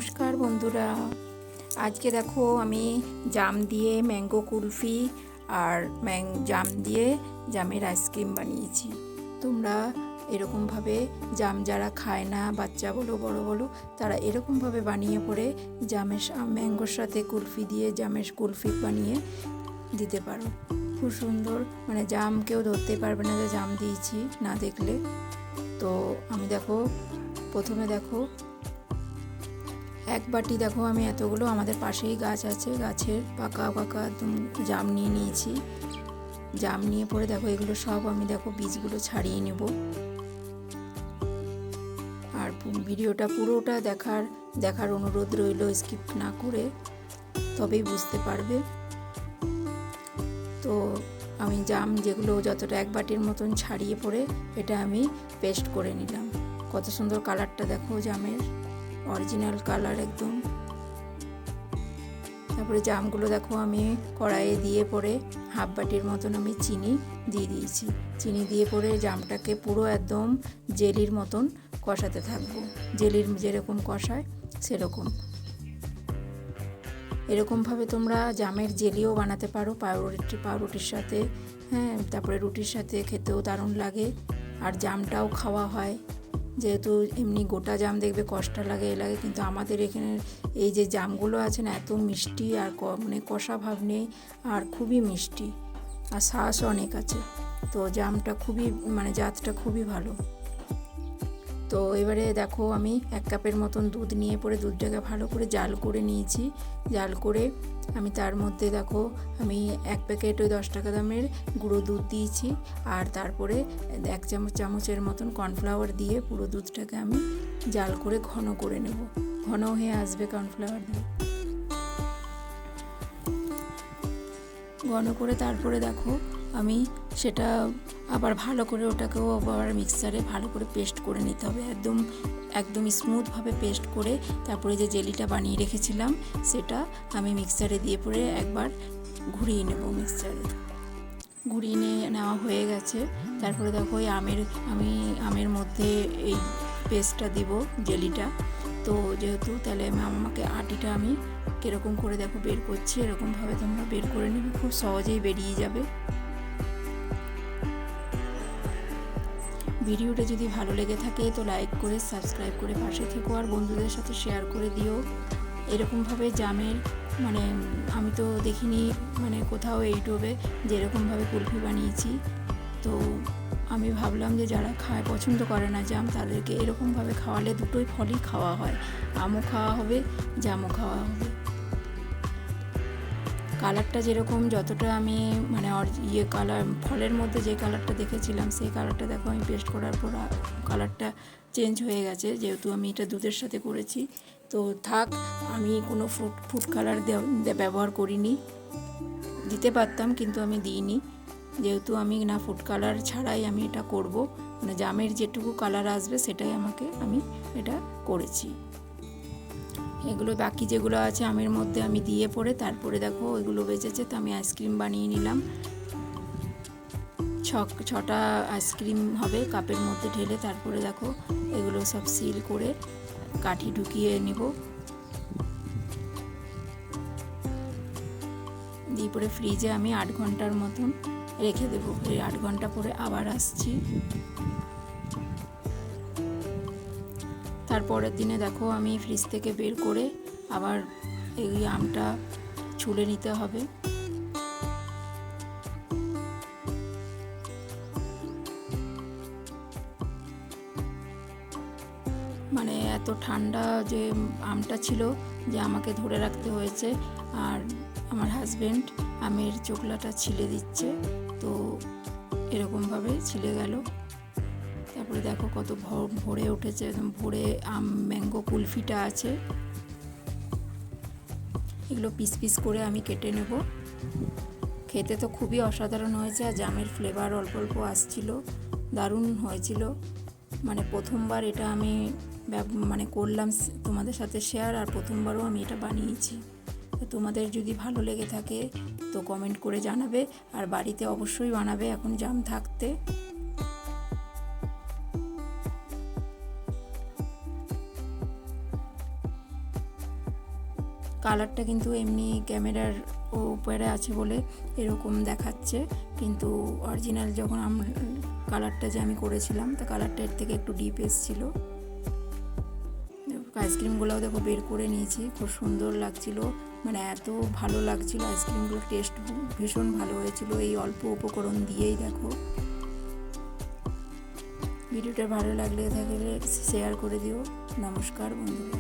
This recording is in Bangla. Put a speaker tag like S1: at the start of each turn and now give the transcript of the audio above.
S1: নমস্কার বন্ধুরা, আজকে দেখো আমি জাম দিয়ে ম্যাঙ্গো কুলফি আর জাম দিয়ে জামের আইসক্রিম বানিয়েছি। তোমরা এরকমভাবে জাম যারা খায় না, বাচ্চা বলো বড় বলো, তারা এরকমভাবে বানিয়ে পরে জামের ম্যাঙ্গোর সাথে কুলফি দিয়ে জামের কুলফি বানিয়ে দিতে পারো। খুব সুন্দর, মানে জাম কেউ ধরতে পারবে না যে জাম দিয়েছি না দেখলে। তো আমি দেখো প্রথমে দেখো এক বাটি দেখো আমি এতগুলো, আমাদের পাশেই গাছ আছে, গাছের পাকা পাকা একদম জাম নিয়ে নিয়েছি। জাম নিয়ে পরে দেখো এগুলো সব আমি দেখো বীজগুলো ছাড়িয়ে নেব। আর ভিডিওটা পুরোটা দেখার অনুরোধ রইল, স্কিপ না করে, তবেই বুঝতে পারবে। তো আমি জাম যেগুলো যতটা এক বাটির মতন ছাড়িয়ে পরে এটা আমি পেস্ট করে নিলাম। কত সুন্দর কালারটা দেখো, জামের অরিজিনাল কালার একদম। তারপরে জামগুলো দেখো আমি কড়াইয়ে দিয়ে পরে হাফ বাটির মতন আমি চিনি দিয়ে দিয়েছি। চিনি দিয়ে পরে জামটাকে পুরো একদম জেলির মতন কষাতে থাকবো, জেলির যেরকম কষায় সেরকম। এরকমভাবে তোমরা জামের জেলিও বানাতে পারো পাউরুটির সাথে, হ্যাঁ, তারপরে রুটির সাথে খেতেও দারুণ লাগে। আর জামটাও খাওয়া হয়, যেহেতু এমনি গোটা জাম দেখবে কষ্টা লাগে কিন্তু আমাদের এখানে এই যে জামগুলো আছে না, এত মিষ্টি আর মানে কষা ভাব নেই, আর খুবই মিষ্টি আর শ্বাস অনেক আছে। তো জামটা খুবই, মানে জাতটা খুবই ভালো। তো এবারে দেখো আমি 1 কাপের মতন দুধ নিয়ে পরে দুধটাকে ভালো করে জাল করে নিয়েছি। জাল করে আমি তার মধ্যে দেখো আমি 1 প্যাকেট ওই 10 টাকা দামের গুঁড়ো দুধ দিয়েছি। আর তারপরে 1 চামচের মতন কর্নফ্লাওয়ার দিয়ে পুরো দুধটাকে আমি জাল করে ঘন করে নেব। ঘন হয়ে আসবে কর্নফ্লাওয়ার দিয়ে ঘন করে। তারপরে দেখো আমি সেটা আবার ভালো করে ওটাকেও আবার মিক্সারে ভালো করে পেস্ট করে নিতে হবে, একদম স্মুথভাবে পেস্ট করে। তারপরে যে জেলিটা বানিয়ে রেখেছিলাম সেটা আমি মিক্সারে দিয়ে পরে একবার ঘুরিয়ে নেব। মিক্সারে ঘুরিয়ে নেওয়া হয়ে গেছে। তারপরে দেখো আমি আমের মধ্যে এই পেস্টটা দিব, জেলিটা। তো যেহেতু তাহলে আমাকে আটিটা আমি কীরকম করে দেখো বের করছি, এরকমভাবে তোমরা বের করে নেবে, খুব সহজেই বেরিয়ে যাবে। ভিডিওটা যদি ভালো লেগে থাকে তো লাইক করে সাবস্ক্রাইব করে পাশে থেকো, আর বন্ধুদের সাথে শেয়ার করে দিও। এরকমভাবে জামের, মানে আমি তো দেখিনি মানে কোথাও ইউটিউবে যেরকমভাবে কুলফি বানিয়েছি। তো আমি ভাবলাম যে যারা খায় পছন্দ করে না জাম, তাদেরকে এরকমভাবে খাওয়ালে দুটোই ফলই খাওয়া হয়, আমও খাওয়া হবে, জামও খাওয়া হবে। কালারটা যেরকম, যতটা আমি মানে কালার ফলের মধ্যে যে কালারটা দেখেছিলাম সেই কালারটা দেখো আমি পেস্ট করার পর কালারটা চেঞ্জ হয়ে গেছে, যেহেতু আমি এটা দুধের সাথে করেছি। তো থাক, আমি কোনো ফুড কালার ব্যবহার করিনি, দিতে পারতাম কিন্তু আমি দিইনি, যেহেতু আমি না ফুড কালার ছাড়াই আমি এটা করব, মানে জামের যেটুকু কালার আসবে সেটাই আমি এটা করেছি। এগুলো বাকি যেগুলো আছে আমের মধ্যে আমি দিয়ে পরে তারপরে দেখো ওইগুলো বেঁচেছে, তো আমি আইসক্রিম বানিয়ে নিলাম। 6টা আইসক্রিম হবে কাপের মধ্যে ঢেলে। তারপরে দেখো এগুলো সব সিল করে কাঠি ঢুকিয়ে নেব, দিয়ে পরে ফ্রিজে আমি 8 ঘন্টার মতন রেখে দেবো। এই 8 ঘন্টা পরে আবার আসছি। তারপরের দিনে দেখো আমি ফ্রিজ থেকে বের করে আবার এই আমটা ছুলে নিতে হবে। মানে এত ঠান্ডা যে আমটা ছিল যে আমাকে ধরে রাখতে হয়েছে, আর আমার হাজবেন্ড আমের চোকলাটা ছিলে দিচ্ছে, তো এরকমভাবে ছিলে গেল। তারপরে দেখো কত ভরে উঠেছে, একদম ভরে ম্যাঙ্গো কুলফিটা আছে। এগুলো পিস পিস করে আমি কেটে নেব। খেতে তো খুবই অসাধারণ হয়েছে, আর জামের ফ্লেভার অল্প অল্প আসছিল, দারুণ হয়েছিল। মানে প্রথমবার এটা আমি মানে করলাম তোমাদের সাথে শেয়ার, আর প্রথমবারও আমি এটা বানিয়েছি। তো তোমাদের যদি ভালো লেগে থাকে তো কমেন্ট করে জানাবে, আর বাড়িতে অবশ্যই বানাবে এখন জাম থাকতে। কালারটা কিন্তু এমনি ক্যামেরার উপরে আছে বলে এরকম দেখাচ্ছে, কিন্তু অরিজিনাল যখন কালারটা যে আমি করেছিলাম তা কালারটা এর থেকে একটু ডিপ এসেছিলো। আইসক্রিমগুলোও দেখো বের করে নিয়েছি, খুব সুন্দর লাগছিল, মানে এত ভালো লাগছিল আইসক্রিমগুলোর টেস্ট ভীষণ ভালো হয়েছিল এই অল্প উপকরণ দিয়েই। দেখো ভিডিওটা ভালো লাগলে থাকলে শেয়ার করে দিও। নমস্কার বন্ধুরা।